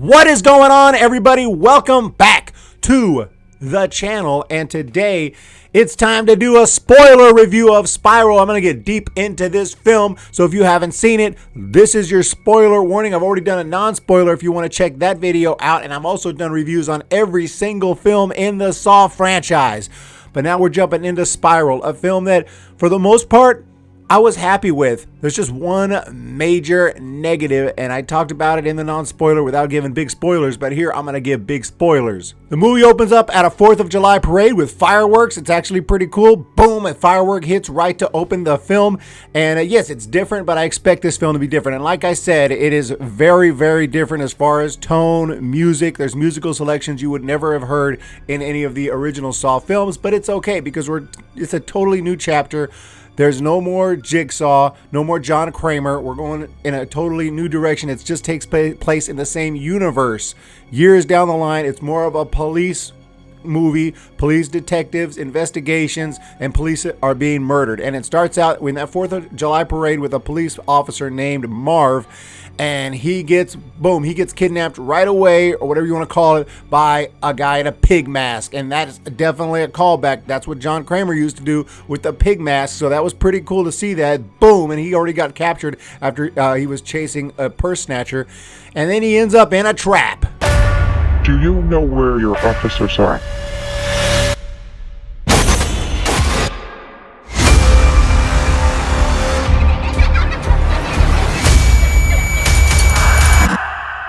What is going on, everybody? Welcome back to the channel, and today it's time to do a spoiler review of Spiral. I'm going to get deep into this film, so if you haven't seen it, this is your spoiler warning. I've already done a non-spoiler if you want to check that video out, and I've also done reviews on every single film in the Saw franchise. But now we're jumping into Spiral, a film that, for the most part, I was happy with. There's just one major negative, and I talked about it in the non-spoiler without giving big spoilers, but here I'm going to give big spoilers. The movie opens up at a 4th of July parade with fireworks. It's actually pretty cool. Boom, a firework hits right to open the film. And yes, it's different, but I expect this film to be different. And like I said, it is very, very different as far as tone, music. There's musical selections you would never have heard in any of the original Saw films, but it's okay because it's a totally new chapter. There's no more Jigsaw, no more John Kramer. We're going in a totally new direction. It just takes place in the same universe. Years down the line, it's more of a police movie, police detectives, investigations, and police are being murdered. And it starts out in that 4th of July parade with a police officer named Marv. And he gets kidnapped right away, or whatever you want to call it, by a guy in a pig mask. And that is definitely a callback. That's what John Kramer used to do with the pig mask. So that was pretty cool to see that. Boom. And he already got captured after he was chasing a purse snatcher. And then he ends up in a trap. Do you know where your officers are?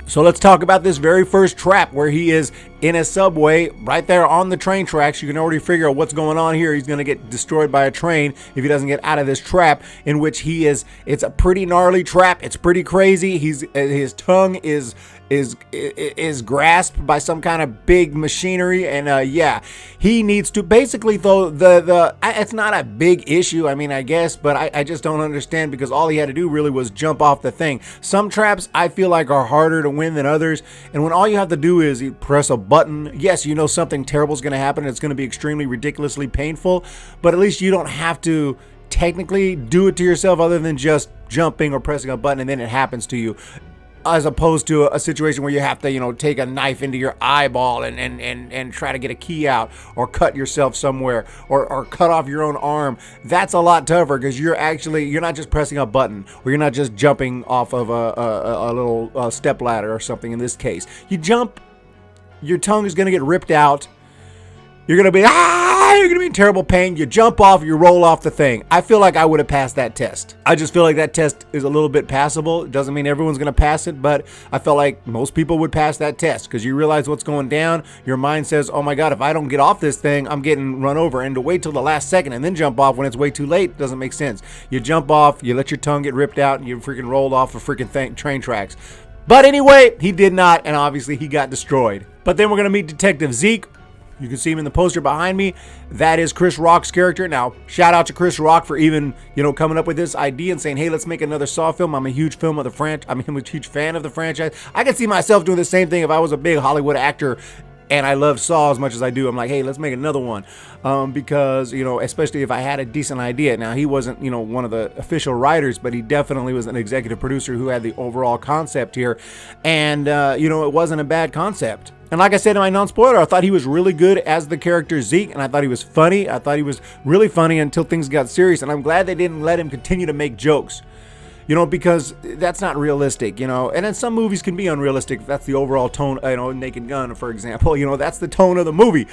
So let's talk about this very first trap where he is in a subway right there on the train tracks. You can already figure out what's going on here. He's going to get destroyed by a train if he doesn't get out of this trap, in which he is. It's a pretty gnarly trap. It's pretty crazy. His tongue is grasped by some kind of big machinery, and yeah, he needs to basically, though, it's not a big issue, I mean, I guess, but I just don't understand, because all he had to do really was jump off the thing. Some traps I feel like are harder to win than others, and when all you have to do is you press a button, yes, you know something terrible is going to happen, and it's going to be extremely ridiculously painful, but at least you don't have to technically do it to yourself other than just jumping or pressing a button and then it happens to you. As opposed to a situation where you have to, take a knife into your eyeball and try to get a key out, or cut yourself somewhere, or cut off your own arm. That's a lot tougher because you're not just pressing a button, or you're not just jumping off of a little step ladder or something. In this case, you jump, your tongue is going to get ripped out. You're going to be, you're going to be in terrible pain. You jump off, you roll off the thing. I feel like I would have passed that test. I just feel like that test is a little bit passable. It doesn't mean everyone's going to pass it, but I felt like most people would pass that test because you realize what's going down. Your mind says, oh my God, if I don't get off this thing, I'm getting run over. And to wait till the last second and then jump off when it's way too late doesn't make sense. You jump off, you let your tongue get ripped out, and you freaking rolled off the freaking train tracks. But anyway, he did not, and obviously he got destroyed. But then we're going to meet Detective Zeke. You can see him in the poster behind me. That is Chris Rock's character. Now, shout out to Chris Rock for even, coming up with this idea and saying, hey, let's make another Saw film. I'm a huge fan of the franchise. I could see myself doing the same thing if I was a big Hollywood actor and I love Saw as much as I do. I'm like, hey, let's make another one. Because, especially if I had a decent idea. Now, he wasn't, one of the official writers, but he definitely was an executive producer who had the overall concept here. And, it wasn't a bad concept. And like I said in my non-spoiler, I thought he was really good as the character Zeke, and I thought he was funny. I thought he was really funny until things got serious, and I'm glad they didn't let him continue to make jokes. Because that's not realistic, and then some movies can be unrealistic if that's the overall tone, Naked Gun, for example, that's the tone of the movie.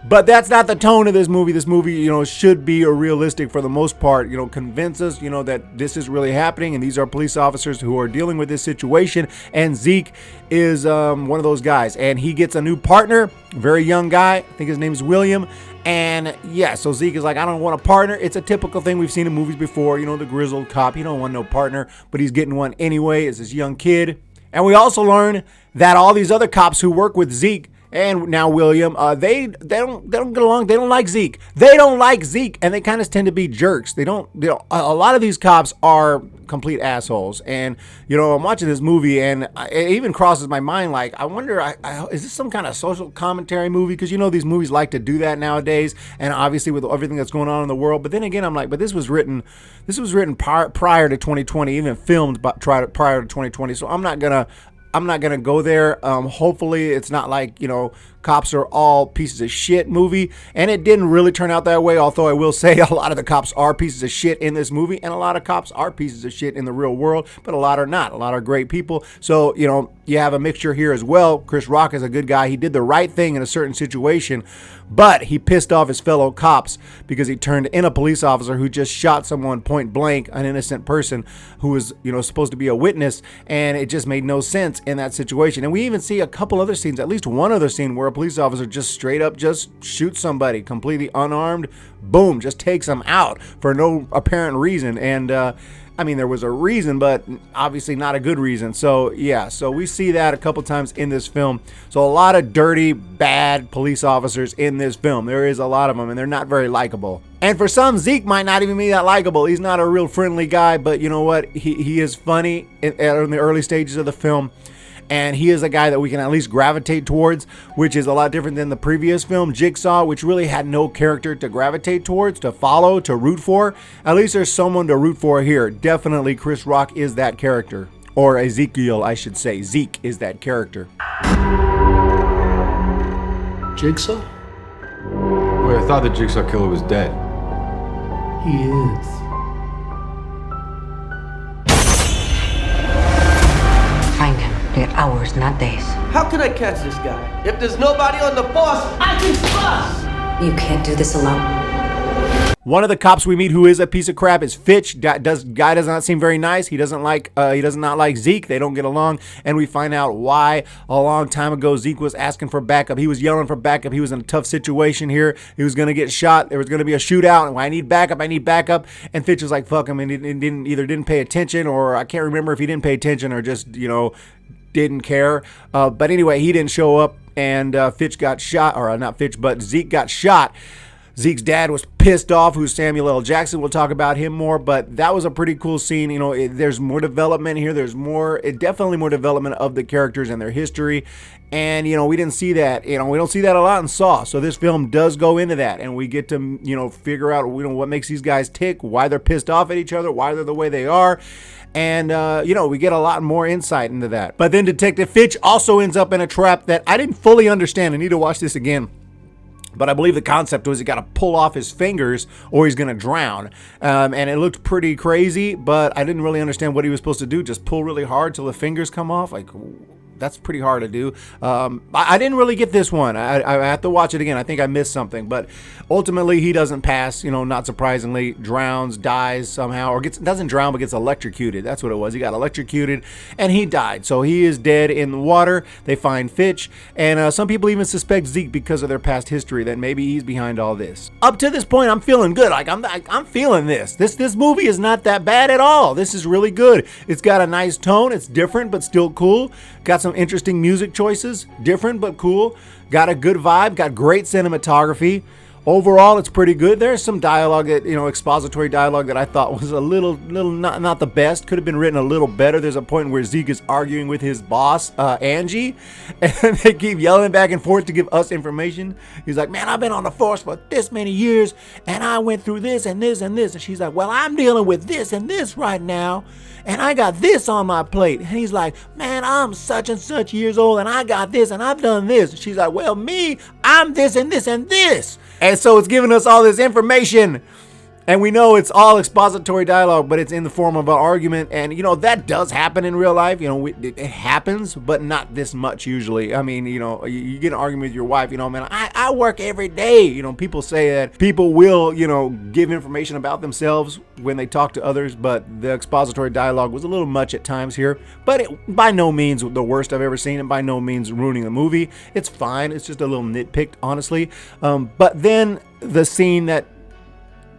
But that's not the tone of this movie. This movie, should be realistic for the most part, convince us, that this is really happening and these are police officers who are dealing with this situation. And Zeke is one of those guys, and he gets a new partner, very young guy. I think his name is William. And yeah, so Zeke is like, I don't want a partner. It's a typical thing we've seen in movies before, the grizzled cop. He don't want no partner, but he's getting one anyway. It's this young kid. And we also learn that all these other cops who work with Zeke and now William, they don't get along. They don't like Zeke. They don't like Zeke, and they kind of tend to be jerks. They don't. A lot of these cops are complete assholes. And I'm watching this movie, and it even crosses my mind, like, I wonder, is this some kind of social commentary movie? Because these movies like to do that nowadays, and obviously with everything that's going on in the world. But then again, I'm like, but this was written prior to 2020, even filmed prior to 2020. So I'm not gonna I'm not going to go there. Hopefully it's not like, Cops Are All Pieces of Shit movie. And it didn't really turn out that way. Although I will say a lot of the cops are pieces of shit in this movie. And a lot of cops are pieces of shit in the real world. But a lot are not. A lot are great people. So, you have a mixture here as well. Chris Rock is a good guy. He did the right thing in a certain situation. But he pissed off his fellow cops because he turned in a police officer who just shot someone point blank, an innocent person who was, supposed to be a witness. And it just made no sense in that situation. And we even see a couple other scenes, at least one other scene where a police officer just straight up just shoots somebody completely unarmed. Boom, just takes them out for no apparent reason. And there was a reason, but obviously not a good reason. So yeah, so we see that a couple times in this film. So a lot of dirty, bad police officers in this film. There is a lot of them, and they're not very likable. And for some, Zeke might not even be that likable. He's not a real friendly guy, but you know what? He is funny in the early stages of the film. And he is a guy that we can at least gravitate towards, which is a lot different than the previous film, Jigsaw, which really had no character to gravitate towards, to follow, to root for. At least there's someone to root for here. Definitely Chris Rock is that character. Or Ezekiel, I should say. Zeke is that character. Jigsaw? Wait, I thought the Jigsaw killer was dead. He is. Find him. They're hours, not days. How can I catch this guy? If there's nobody on the force, I can bust! You can't do this alone. One of the cops we meet who is a piece of crap is Fitch. Guy does not seem very nice. He does not like Zeke. They don't get along, and we find out why. A long time ago, Zeke was asking for backup. He was yelling for backup. He was in a tough situation here. He was gonna get shot. There was gonna be a shootout, and I need backup. And Fitch was like, "Fuck him," and he didn't pay attention, or I can't remember if he didn't pay attention or just didn't care. But anyway, he didn't show up, and Fitch got shot, or not Fitch, but Zeke got shot. Zeke's dad was pissed off, who's Samuel L. Jackson. We'll talk about him more, but that was a pretty cool scene. There's more development here. There's definitely more development of the characters and their history. And, we didn't see that. We don't see that a lot in Saw. So this film does go into that, and we get to, figure out, what makes these guys tick, why they're pissed off at each other, why they're the way they are. And, we get a lot more insight into that. But then Detective Fitch also ends up in a trap that I didn't fully understand. I need to watch this again. But I believe the concept was he got to pull off his fingers or he's going to drown. And it looked pretty crazy, but I didn't really understand what he was supposed to do. Just pull really hard till the fingers come off. Like, that's pretty hard to do. I didn't really get this one. I have to watch it again. I think I missed something. But ultimately, he doesn't pass, not surprisingly. Drowns, dies somehow. Or doesn't drown, but gets electrocuted. That's what it was. He got electrocuted, and he died. So he is dead in the water. They find Fitch. And some people even suspect Zeke because of their past history, that maybe he's behind all this. Up to this point, I'm feeling good. Like, I'm feeling this. This movie is not that bad at all. This is really good. It's got a nice tone. It's different, but still cool. Got some interesting music choices, different but cool. Got a good vibe, got great cinematography. Overall, it's pretty good. There's some dialogue that, expository dialogue that I thought was a little not the best. Could have been written a little better. There's a point where Zeke is arguing with his boss, Angie, and they keep yelling back and forth to give us information. He's like, "Man, I've been on the force for this many years, and I went through this and this and this." And she's like, "Well, I'm dealing with this and this right now, and I got this on my plate." And he's like, "Man, I'm such and such years old, and I got this, and I've done this." And she's like, "Well, me, I'm this and this and this." And so it's giving us all this information. And we know it's all expository dialogue, but it's in the form of an argument. And, that does happen in real life. It happens, but not this much usually. I mean, you get an argument with your wife, man, I work every day. People say that people will, give information about themselves when they talk to others, but the expository dialogue was a little much at times here. But it, by no means the worst I've ever seen, and by no means ruining the movie. It's fine. It's just a little nitpicked, honestly. But then the scene that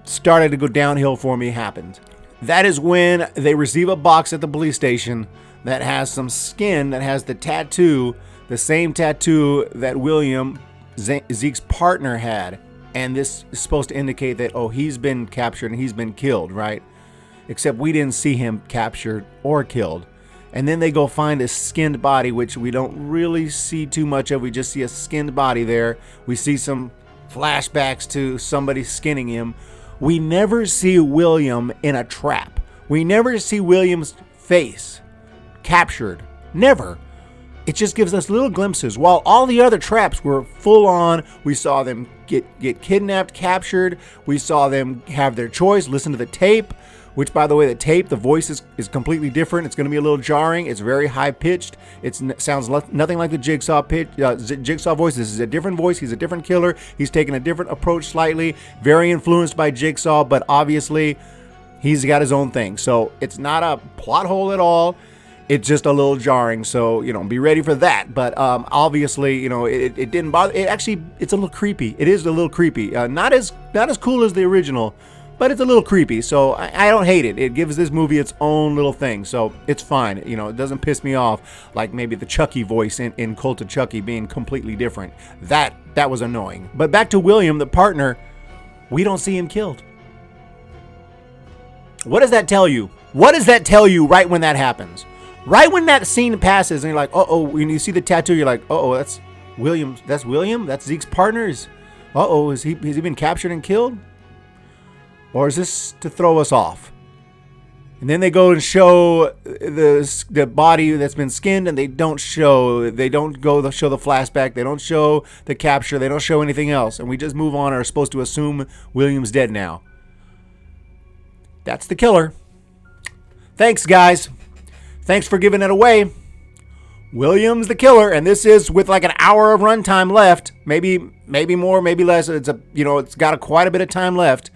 started to go downhill for me happened. That is when they receive a box at the police station that has some skin that has the tattoo, the same tattoo that William, Zeke's partner, had. And this is supposed to indicate that, he's been captured and he's been killed, right? Except we didn't see him captured or killed. And then they go find a skinned body, which we don't really see too much of. We just see a skinned body there. We see some flashbacks to somebody skinning him. We never see William in a trap. We never see William's face captured. Never. it just gives us little glimpses. While all the other traps were full on, we saw them get kidnapped, captured. We saw them have their choice, listen to the tape, which, by the way, the voice is completely different. It's going to be a little jarring. It's very high pitched. It sounds nothing like the Jigsaw voice. This is a different voice. He's a different killer. He's taken a different approach slightly, very influenced by Jigsaw, but obviously he's got his own thing. So it's not a plot hole at all. It's just a little jarring, so, be ready for that. But obviously, it didn't bother. It's a little creepy. It is a little creepy. Not as cool as the original, but it's a little creepy. So I don't hate it. It gives this movie its own little thing. So it's fine. It doesn't piss me off like maybe the Chucky voice in Cult of Chucky being completely different. That was annoying. But back to William, the partner, we don't see him killed. What does that tell you? What does that tell you right when that happens? Right when that scene passes and you're like, uh-oh, when you see the tattoo, you're like, uh-oh, that's William. That's William? That's Zeke's partners. Uh-oh, has he been captured and killed? Or is this to throw us off? And then they go and show the body that's been skinned, and they don't show the flashback. They don't show the capture. They don't show anything else. And we just move on and are supposed to assume William's dead now. That's the killer. Thanks, guys. Thanks for giving it away. William's the killer, and this is with like an hour of runtime left, maybe more, maybe less. It's got quite a bit of time left,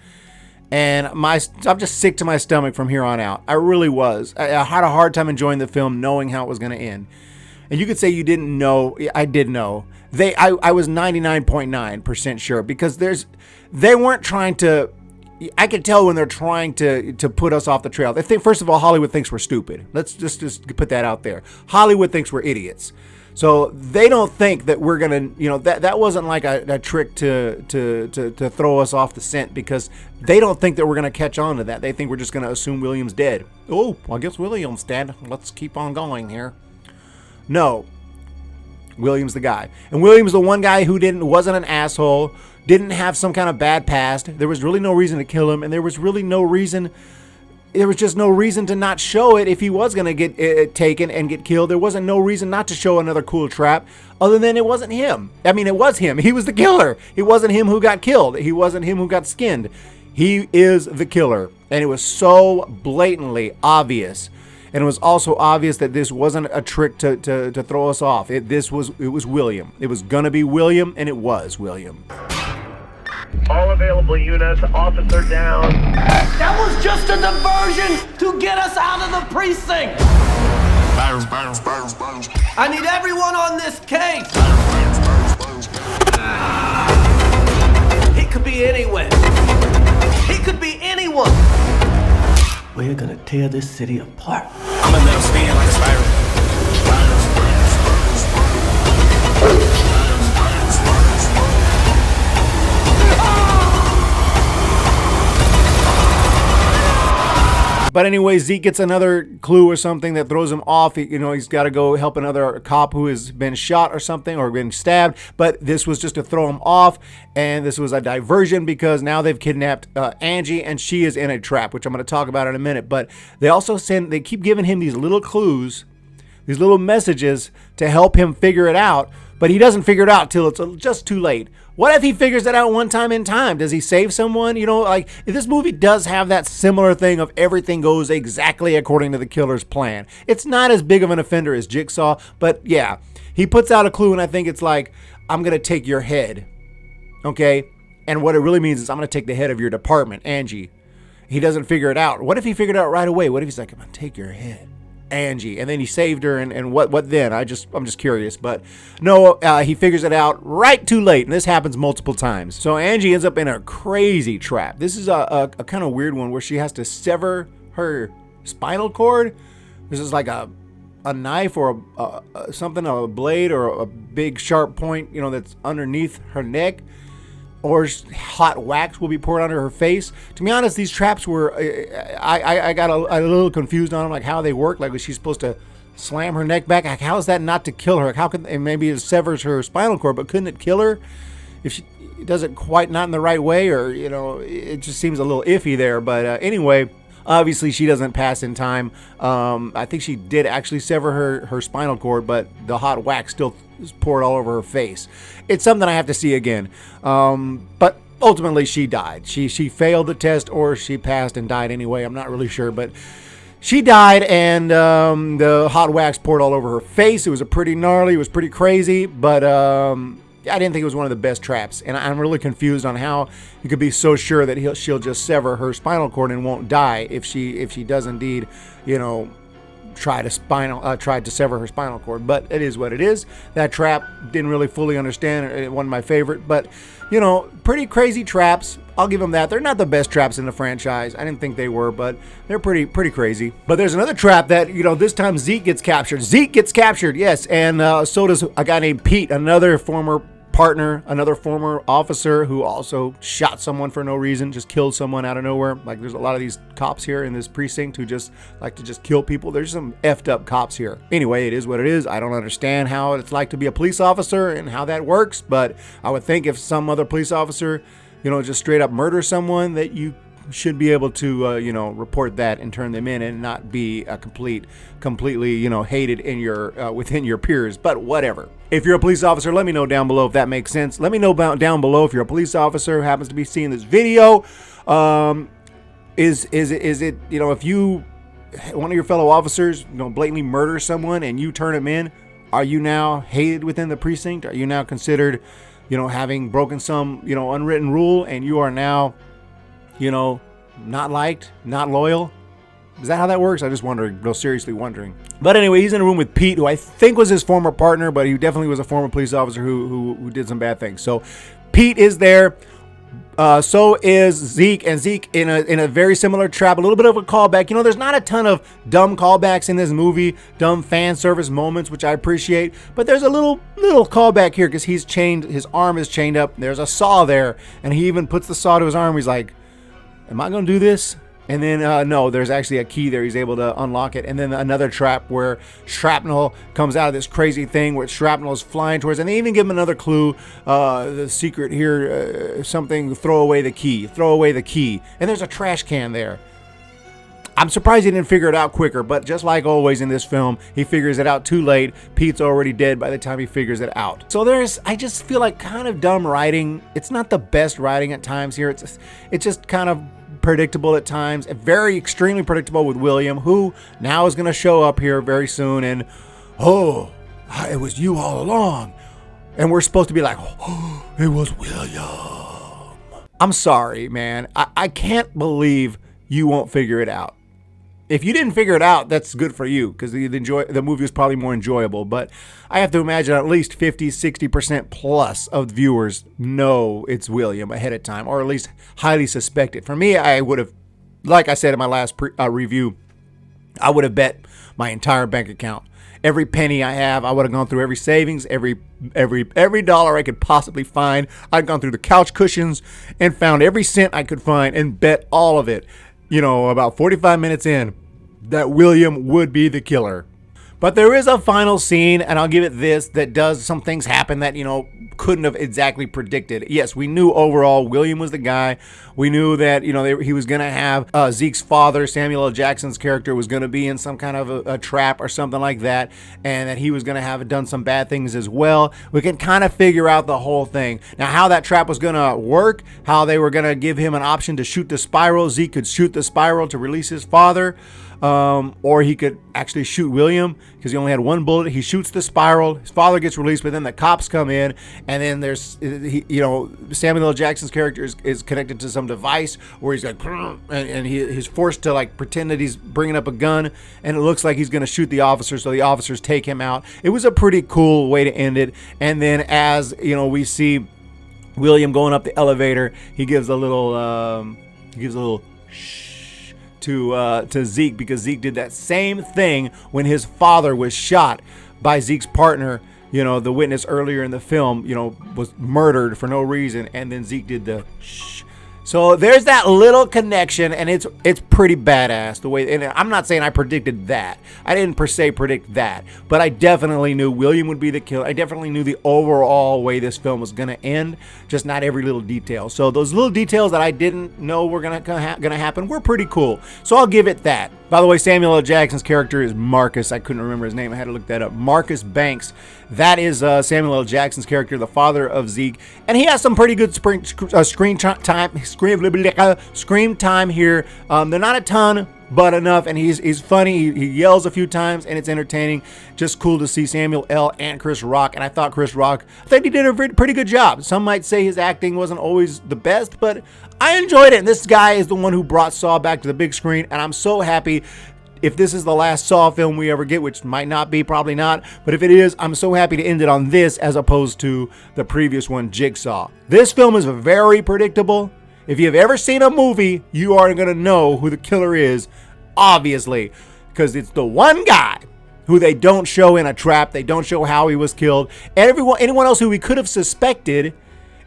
and I'm just sick to my stomach from here on out. I really was. I had a hard time enjoying the film, knowing how it was going to end. And you could say you didn't know. I did know. I was 99.9% sure because they weren't trying to. I can tell when they're trying to put us off the trail. They think, first of all, Hollywood thinks we're stupid. Let's just put that out there. Hollywood thinks we're idiots. So they don't think that we're going to, that wasn't like a trick to throw us off the scent, because they don't think that we're going to catch on to that. They think we're just going to assume William's dead. Oh, I guess William's dead. Let's keep on going here. No. William's the guy. And William's the one guy who wasn't an asshole, didn't have some kind of bad past. There was really no reason to kill him, and there was just no reason to not show it if he was going to get taken and get killed. There wasn't no reason not to show another cool trap other than it wasn't him. I mean, it was him. He was the killer. It wasn't him who got killed. He wasn't him who got skinned. He is the killer. And it was so blatantly obvious. And it was also obvious that this wasn't a trick to throw us off. It was William. It was going to be William, and it was William. All available units, officer down. That was just a diversion to get us out of the precinct. I need everyone on this case. It could be anywhere. It could be anyone. We're gonna tear this city apart. I'm a little spin like a spiral. But anyway, Zeke gets another clue or something that throws him off. He's got to go help another cop who has been shot or something, or been stabbed. But this was just to throw him off, and this was a diversion because now they've kidnapped Angie, and she is in a trap, which I'm going to talk about in a minute. But they keep giving him these little clues, these little messages to help him figure it out. But he doesn't figure it out till it's just too late. What if he figures it out one time in time? Does he save someone? This movie does have that similar thing of everything goes exactly according to the killer's plan. It's not as big of an offender as Jigsaw, but yeah, he puts out a clue, and I think it's like, I'm going to take your head, okay? And what it really means is I'm going to take the head of your department, Angie. He doesn't figure it out. What if he figured it out right away? What if he's like, I'm going to take your head, Angie, and then he saved her, and what then? I'm just curious. But no, he figures it out right too late, and this happens multiple times. So Angie ends up in a crazy trap. This is a kind of weird one where she has to sever her spinal cord. This is like a knife or a blade or a big sharp point, that's underneath her neck. Or hot wax will be poured onto her face. To be honest, these traps were, I got a little confused on them, like how they work. Like, was she supposed to slam her neck back? Like, how is that not to kill her? Like, how can, and maybe it severs her spinal cord, but couldn't it kill her if she does it quite not in the right way? Or, it just seems a little iffy there. But anyway, Obviously, she doesn't pass in time. I think she did actually sever her spinal cord, but the hot wax still is poured all over her face. It's something I have to see again. But ultimately, she died. She failed the test, or she passed and died anyway. I'm not really sure, but she died, and the hot wax poured all over her face. It was pretty gnarly. It was pretty crazy, but I didn't think it was one of the best traps, and I'm really confused on how you could be so sure that she'll just sever her spinal cord and won't die if she does indeed, try to sever her spinal cord. But it is what it is. That trap, didn't really fully understand. It wasn't my favorite, but pretty crazy traps. I'll give them that. They're not the best traps in the franchise. I didn't think they were, but they're pretty crazy. But there's another trap that, this time Zeke gets captured. Zeke gets captured, yes, and so does a guy named Pete, another former partner, another former officer who also shot someone for no reason, just killed someone out of nowhere. Like, there's a lot of these cops here in this precinct who just like to just kill people. There's some effed up cops here. Anyway, it is what it is. I don't understand how it's like to be a police officer and how that works, but I would think if some other police officer, just straight up murder someone, that you should be able to, report that and turn them in and not be a completely, hated in your within your peers. But whatever. If you're a police officer, let me know down below if that makes sense. Let me know down below if you're a police officer who happens to be seeing this video. Is it, if you, one of your fellow officers, blatantly murders someone and you turn them in, are you now hated within the precinct? Are you now considered, having broken some, unwritten rule, and you are now, not liked, not loyal? Is that how that works? I just wondering, real seriously wondering. But anyway, he's in a room with Pete, who I think was his former partner, but he definitely was a former police officer who did some bad things. So Pete is there. So is Zeke, and Zeke in a very similar trap, a little bit of a callback. There's not a ton of dumb callbacks in this movie, dumb fan service moments, which I appreciate, but there's a little callback here because he's chained, his arm is chained up. There's a saw there, and he even puts the saw to his arm. He's like, am I gonna do this? And then, no, there's actually a key there. He's able to unlock it. And then another trap where shrapnel comes out of this crazy thing where shrapnel is flying towards. And they even give him another clue. The secret here, something, throw away the key. Throw away the key. And there's a trash can there. I'm surprised he didn't figure it out quicker. But just like always in this film, he figures it out too late. Pete's already dead by the time he figures it out. So I just feel like kind of dumb writing. It's not the best writing at times here. It's just kind of predictable at times, very extremely predictable with William, who now is going to show up here very soon, and it was you all along, and we're supposed to be like, oh, it was William. I'm sorry, man. I can't believe you won't figure it out. If you didn't figure it out, that's good for you, because the movie was probably more enjoyable. But I have to imagine at least 50-60% plus of viewers know it's William ahead of time, or at least highly suspect it. For me, I would have, like I said in my last review, I would have bet my entire bank account. Every penny I have, I would have gone through every savings, every dollar I could possibly find. I'd gone through the couch cushions and found every cent I could find and bet all of it. About 45 minutes in, that William would be the killer. But there is a final scene, and I'll give it this, that does some things happen that, couldn't have exactly predicted. Yes, we knew overall William was the guy. We knew that, he was going to have Zeke's father, Samuel L. Jackson's character, was going to be in some kind of a trap or something like that, and that he was going to have done some bad things as well. We can kind of figure out the whole thing. Now, how that trap was going to work, how they were going to give him an option to shoot the spiral. Zeke could shoot the spiral to release his father. Or he could actually shoot William because he only had one bullet. He shoots the spiral. His father gets released, but then the cops come in, and then there's, Samuel L. Jackson's character is connected to some device where he's like, and he's forced to like pretend that he's bringing up a gun, and it looks like he's going to shoot the officers, so the officers take him out. It was a pretty cool way to end it. And then as we see William going up the elevator, he gives a little shh to Zeke, because Zeke did that same thing when his father was shot by Zeke's partner. The witness earlier in the film, was murdered for no reason, and then Zeke did the shh So there's that little connection, and it's pretty badass the way. And I'm not saying I predicted that. I didn't per se predict that, but I definitely knew William would be the killer. I definitely knew the overall way this film was gonna end, just not every little detail. So those little details that I didn't know were gonna happen were pretty cool. So I'll give it that. By the way, Samuel L. Jackson's character is Marcus. I couldn't remember his name. I had to look that up. Marcus Banks. That is Samuel L. Jackson's character, the father of Zeke, and he has some pretty good screen time here. They're not a ton, but enough, and he's funny. He yells a few times, and it's entertaining. Just cool to see Samuel L. and Chris Rock, and I thought he did a pretty good job. Some might say his acting wasn't always the best, but I enjoyed it. And this guy is the one who brought Saw back to the big screen, and I'm so happy. If this is the last Saw film we ever get, which might not be, probably not, but if it is, I'm so happy to end it on this as opposed to the previous one, Jigsaw. This film is very predictable. If you've ever seen a movie, you are going to know who the killer is, obviously, because it's the one guy who they don't show in a trap. They don't show how he was killed. Anyone else who we could have suspected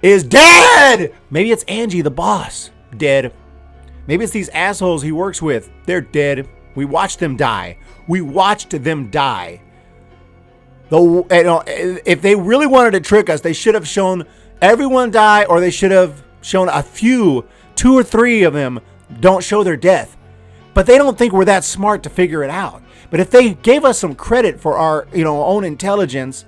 is dead. Maybe it's Angie, the boss, dead. Maybe it's these assholes he works with. They're dead. We watched them die. If they really wanted to trick us, they should have shown everyone die, or they should have shown a few, 2 or 3 of them don't show their death. But they don't think we're that smart to figure it out. But if they gave us some credit for our, own intelligence,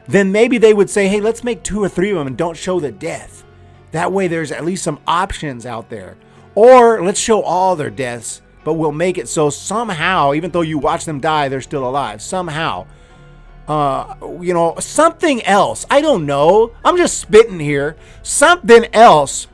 then maybe they would say, hey, let's make 2 or 3 of them and don't show the death. That way there's at least some options out there. Or let's show all their deaths, but we'll make it so somehow, even though you watch them die, they're still alive. Somehow. Something else. I don't know. I'm just spitting here. Something else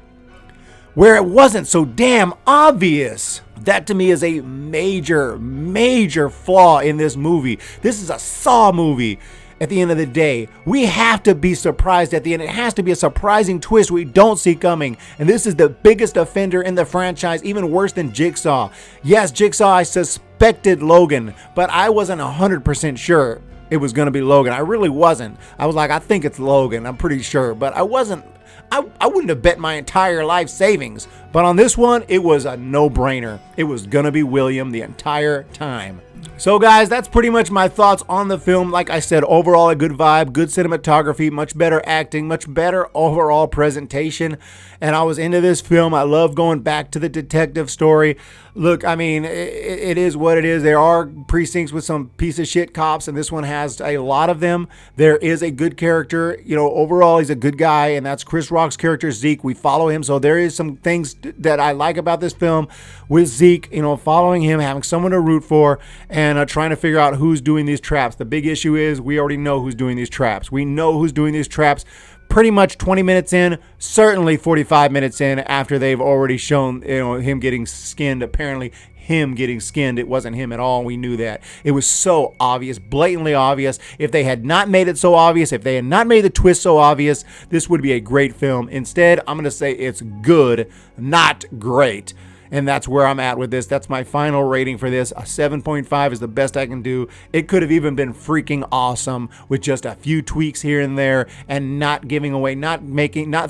where it wasn't so damn obvious. That to me is a major, major flaw in this movie. This is a Saw movie. At the end of the day, we have to be surprised at the end. It has to be a surprising twist we don't see coming. And this is the biggest offender in the franchise, even worse than Jigsaw. Yes, Jigsaw, I suspected Logan, but I wasn't 100% sure it was going to be Logan. I really wasn't. I was like, I think it's Logan. I'm pretty sure, but I wasn't. I wouldn't have bet my entire life savings. But on this one, it was a no-brainer. It was going to be William the entire time. So guys, that's pretty much my thoughts on the film. Like I said, overall a good vibe, good cinematography, much better acting, much better overall presentation. And I was into this film. I love going back to the detective story. Look, I mean, it is what it is. There are precincts with some piece of shit cops, and this one has a lot of them. There is a good character. Overall, he's a good guy, and that's Chris Rock's character, Zeke. We follow him, so there is some things that I like about this film with Zeke, following him, having someone to root for, and trying to figure out who's doing these traps. The big issue is we already know who's doing these traps. We know who's doing these traps pretty much 20 minutes in, certainly 45 minutes in, after they've already shown him getting skinned. Apparently him getting skinned, it wasn't him at all. We knew that. It was so obvious, blatantly obvious. If they had not made it so obvious, if they had not made the twist so obvious, this would be a great film. Instead, I'm going to say it's good, not great. And that's where I'm at with this. That's my final rating for this. A 7.5 is the best I can do. It could have even been freaking awesome with just a few tweaks here and there, and not giving away, not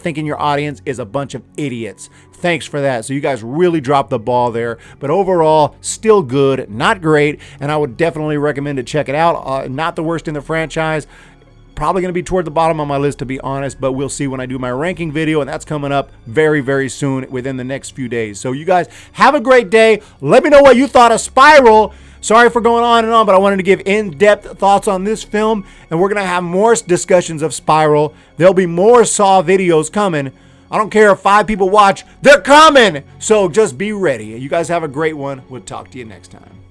thinking your audience is a bunch of idiots. Thanks for that. So you guys really dropped the ball there. But overall, still good, not great. And I would definitely recommend to check it out. Not the worst in the franchise. Probably going to be toward the bottom on my list, to be honest, but we'll see when I do my ranking video, and that's coming up very, very soon within the next few days. So you guys have a great day. Let me know what you thought of Spiral. Sorry for going on and on, but I wanted to give in-depth thoughts on this film, and we're going to have more discussions of Spiral. There'll be more Saw videos coming. I don't care if 5 people watch. They're coming! So just be ready. You guys have a great one. We'll talk to you next time.